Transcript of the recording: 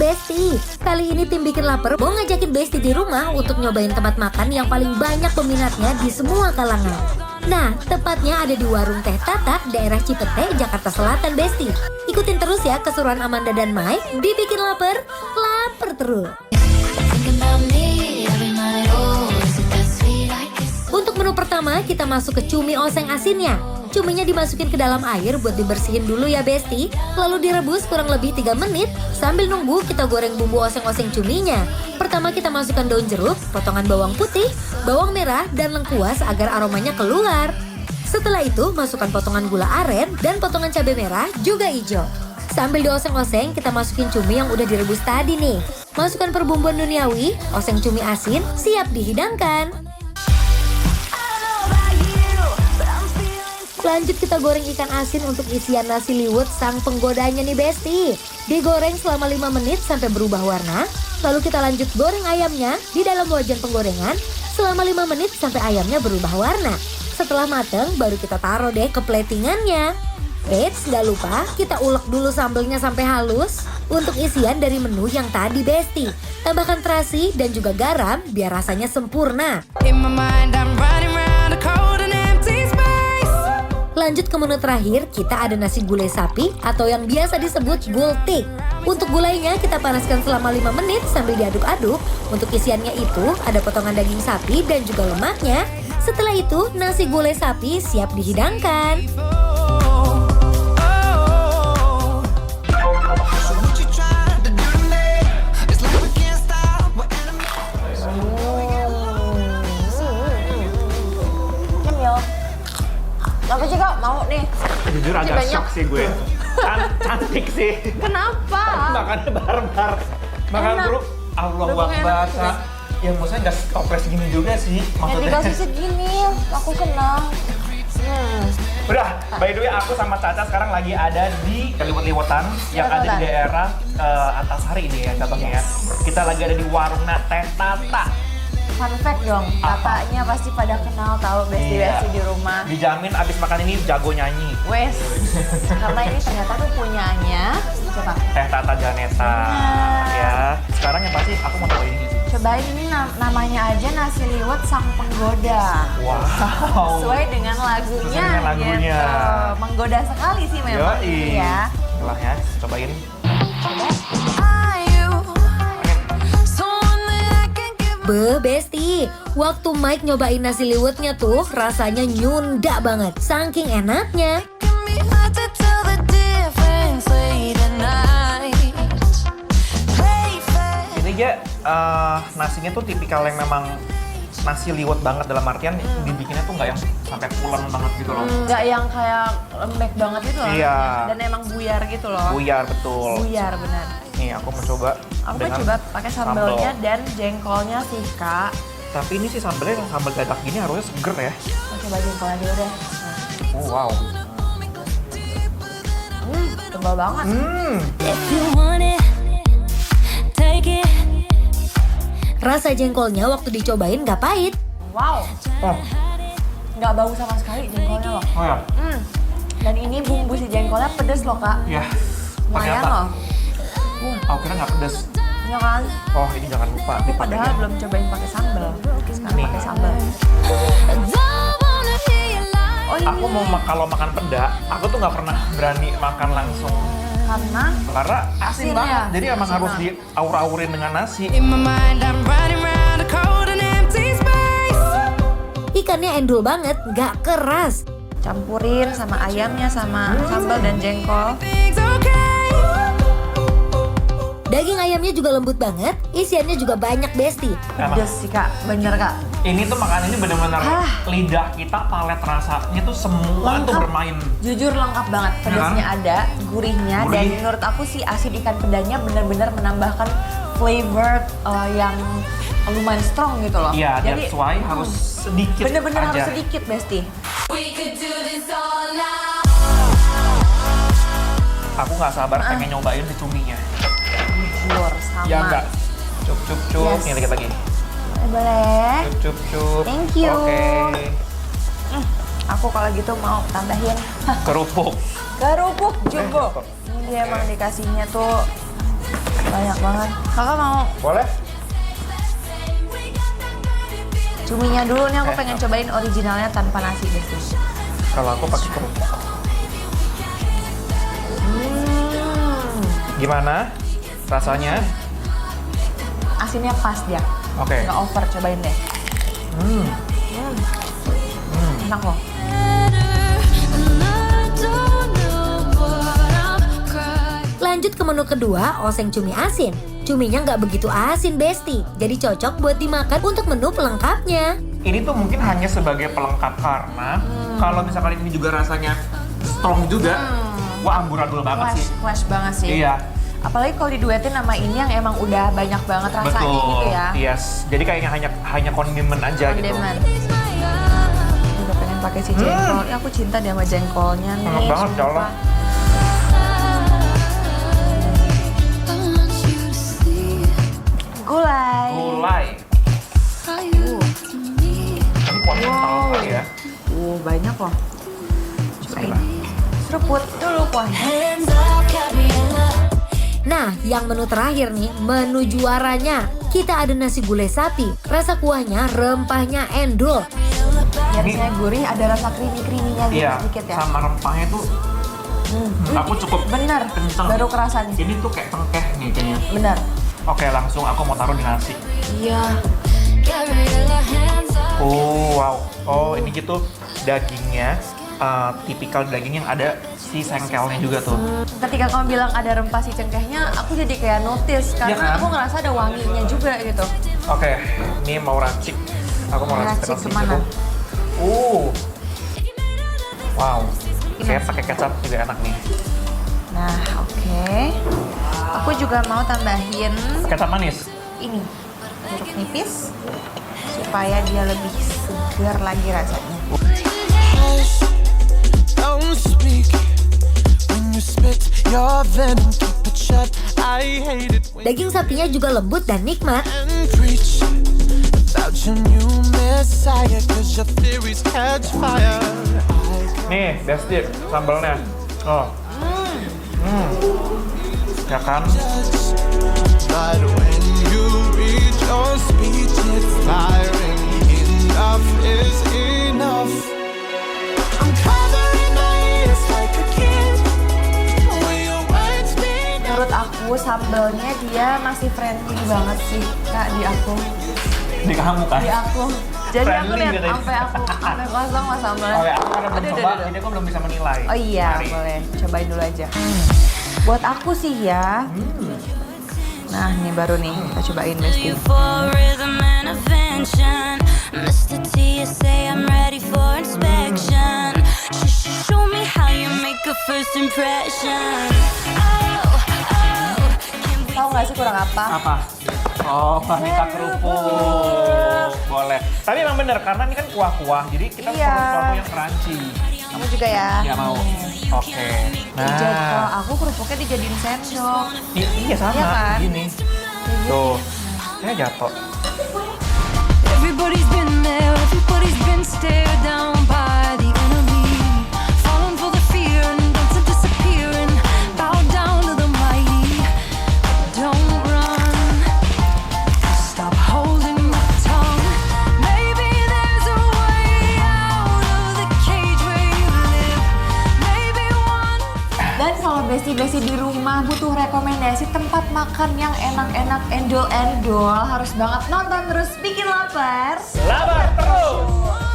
Besti. Kali ini tim Bikin Lapar mau ngajakin Besti di rumah untuk nyobain tempat makan yang paling banyak peminatnya di semua kalangan. Nah, tepatnya ada di Warung Teh Tata, daerah Cipete, Jakarta Selatan, Besti. Ikutin terus ya keseruan Amanda dan Mike di Bikin Lapar, lapar terus. Untuk menu pertama, kita masuk ke cumi oseng asinnya. Cuminya dimasukin ke dalam air buat dibersihin dulu ya Besti. Lalu direbus kurang lebih 3 menit. Sambil nunggu kita goreng bumbu oseng-oseng cuminya. Pertama kita masukkan daun jeruk, potongan bawang putih, bawang merah, dan lengkuas agar aromanya keluar. Setelah itu masukkan potongan gula aren dan potongan cabai merah juga hijau. Sambil dioseng-oseng kita masukin cumi yang udah direbus tadi nih. Masukkan perbumbuan duniawi, oseng cumi asin, siap dihidangkan. Lanjut kita goreng ikan asin untuk isian nasi liwet sang penggodanya nih Besti. Digoreng selama 5 menit sampai berubah warna. Lalu kita lanjut goreng ayamnya di dalam wajan penggorengan selama 5 menit sampai ayamnya berubah warna. Setelah mateng baru kita taruh deh ke platingannya. Eits, gak lupa kita ulek dulu sambelnya sampai halus. Untuk isian dari menu yang tadi Besti, tambahkan terasi dan juga garam biar rasanya sempurna. Lanjut ke menu terakhir, kita ada nasi gulai sapi atau yang biasa disebut gultik. Untuk gulainya kita panaskan selama 5 menit sambil diaduk-aduk. Untuk isiannya itu ada potongan daging sapi dan juga lemaknya. Setelah itu nasi gulai sapi siap dihidangkan. Apa sih kak? Mau nih? Jujur agak shock sih gue. Cantik sih. Kenapa? Makannya bareng-bareng. Makan Enak. bro. Allah Bubuk enak Akbar. juga. Ya maksudnya nggak toples gini juga sih. Ya Maksudnya. dikasih segini, aku kenal. Udah, by the way aku sama Caca sekarang lagi ada di Liwet-Liwetan yang ada di daerah Antasari ini ya contohnya ya. Kita lagi ada di Warung Teh Tata. Fun fact dong, katanya pasti pada kenal tahu Besti-Besti di rumah. Dijamin abis makan ini jago nyanyi. Wes, karena ini ternyata tuh punyanya siapa? Teh Tata Janeta. Ya, sekarang yang pasti aku mau cobain ini sih. Cobain ini namanya aja nasi liwet sang penggoda. Wow. Sesuai dengan lagunya. Sesuai dengan lagunya. Gitu. Menggoda sekali sih memang ini ya. Lah ya, cobain. Besti, waktu Mike nyobain nasi liwetnya tuh rasanya nyunda banget, saking enaknya. Ini ya nasinya tuh tipikal yang memang nasi liwet banget dalam artian dibikinnya tuh nggak yang sampai pulen banget gitu loh. Nggak yang kayak lembek banget gitu loh. Iya. Dan emang buyar gitu loh. Buyar betul. Buyar benar. Nih aku mau coba. Aku mau coba pakai sambelnya dan jengkolnya sih kak. Tapi ini sih sambelnya sambal dadak gini harusnya seger ya. Mau coba jengkolnya dulu deh. Oh, wow. Tebal banget. Rasa jengkolnya waktu dicobain gak pahit. Wow. Oh, Nggak bau sama sekali jengkolnya loh. oh ya. Dan ini bumbu si jengkolnya pedes loh kak. Ya. Lumayan Ternyata. loh. Aku kira nggak pedas. Iya kan? Oh, ini jangan lupa. Aku padahal belum cobain pakai sambal. Sekarang Nih. pakai sambal. Oh ini. Aku mau kalau makan peda, aku tuh nggak pernah berani makan langsung. Karena asin Asin banget. ya? Jadi emang Asin harus banget. diaur-aurin dengan nasi. Ikannya endul banget, gak keras. Campurin sama ayamnya sama sambal dan jengkol. Daging ayamnya juga lembut banget, isiannya juga banyak Besti. Pedes sih kak, bener kak. Ini tuh makanan ini benar-benar lidah kita, palet rasanya tuh semua tuh bermain. Jujur lengkap banget, pedesnya ada, gurihnya, dan Gurih. menurut aku si asin ikan pedanya benar-benar menambahkan flavor yang lumayan strong gitu loh. Iya, jadi that's why harus sedikit bener-bener aja. harus sedikit Besti. Aku nggak sabar pengen nyobain si cuminya. Jujur sama. Ya enggak. Cup cup cup. Yes. Nih dikit lagi. Boleh. Cup cup cup. Thank you. Oke. Aku kalau gitu mau tambahin Kerupuk. kerupuk jumbo. Ini dia emang dikasihnya tuh Banyak banget. Kakak mau Boleh? cuminya dulu nih, aku pengen cobain originalnya tanpa nasi Besti. Kalau aku pakai kerupuk. Gimana rasanya? Asinnya pas dia. Oke. Nggak over, cobain deh. Enak loh. Lanjut ke menu kedua, oseng cumi asin. Cuminya nggak begitu asin, Besti. Jadi cocok buat dimakan untuk menu pelengkapnya. Ini tuh mungkin hanya sebagai pelengkap karena kalau misalkan ini juga rasanya strong juga, wah amburadul banget sih. Flash banget sih. Iya. Apalagi kalau diduetin sama ini yang emang udah banyak banget rasanya Betul. gitu ya. Yes. Jadi kayaknya hanya kondimen aja Kondimen. gitu. Juga pengen pakai si jengkol. Ya, aku cinta dia sama jengkolnya nih. Enak banget, ya Allah. sumpah. Gulai. Gulai. Ini kuahnya kental kali ya. Banyak loh. Cobain. Bismillah. Seruput dulu kuahnya. Nah, yang menu terakhir nih, menu juaranya. Kita ada nasi gulai sapi, rasa kuahnya, rempahnya endul. Biar Ini- saya gurih, ada rasa creamy-creaminya gitu Iya, sedikit ya. sama rempahnya tuh aku cukup Bener, kenceng. baru kerasa nih. Ini tuh kayak tengkeh nih kayaknya. Bener. Oke, langsung aku mau taruh di nasi. Iya. Oh, wow. Oh, ini gitu dagingnya, tipikal daging yang ada si sengkelnya juga tuh. Ketika kamu bilang ada rempah si cengkehnya, aku jadi kayak notice karena Iya kan? aku ngerasa ada wanginya juga gitu. Oke, ini mau racik. Aku mau racik Racik terus kemana? Wow. Ini. Kayak pakai kecap juga enak nih. Nah, oke. Aku juga mau tambahin Kecap manis. ini jeruk nipis supaya dia lebih segar lagi rasanya. Don't speak when you spit your venom, keep it shut. I hate it when Daging sapinya juga lembut dan nikmat. you preach about your new messiah, cause your theories catch fire. Nih, Besti, sambalnya. Oh. Ya kan? But when you read your speech, it's tiring. Enough is enough. I'm covering my ears like a kid. When your words mean Menurut aku sambalnya dia masih friendly banget sih Kak di aku. Di kamu kan? Di aku. Jadi aku Friendly lihat gitu ya. sampai kosong mas sambalnya. Oke, aku karena belum Aduh, coba, aduh. jadi aku belum bisa menilai. Oh iya, Mari. boleh. Cobain dulu aja. Buat aku sih ya. Nah, ini baru nih. Kita cobain Besti. For rhythm and invention, Mr. T, you say I'm ready for inspection. Show me how you make a first impression. Tahu nggak sih kurang apa? Apa? Oh, minta kerupuk. Boleh. Tapi emang bener, karena ini kan kuah-kuah, jadi kita Iya. perlu sesuatu yang crunchy. Kamu juga ya? Ya mau. Oke. Jadi kalau Nah, aku kerupuknya dijadiin sendok. iya sama, Iya kan? gini. Tuh, saya jatuh. Everybody's been there, everybody's been stared down by the enemy. Falling for the fear and dancing, disappearing. Bow down to the mighty. Don't run. Stop holding your tongue. Maybe there's a way out of the cage where you live. Maybe one. Dan kalau Besti-Besti di rumah butuh rekomendasi tempat makan yang enak-enak, endol-endol, harus banget nonton terus bikin lapar. Labar terus!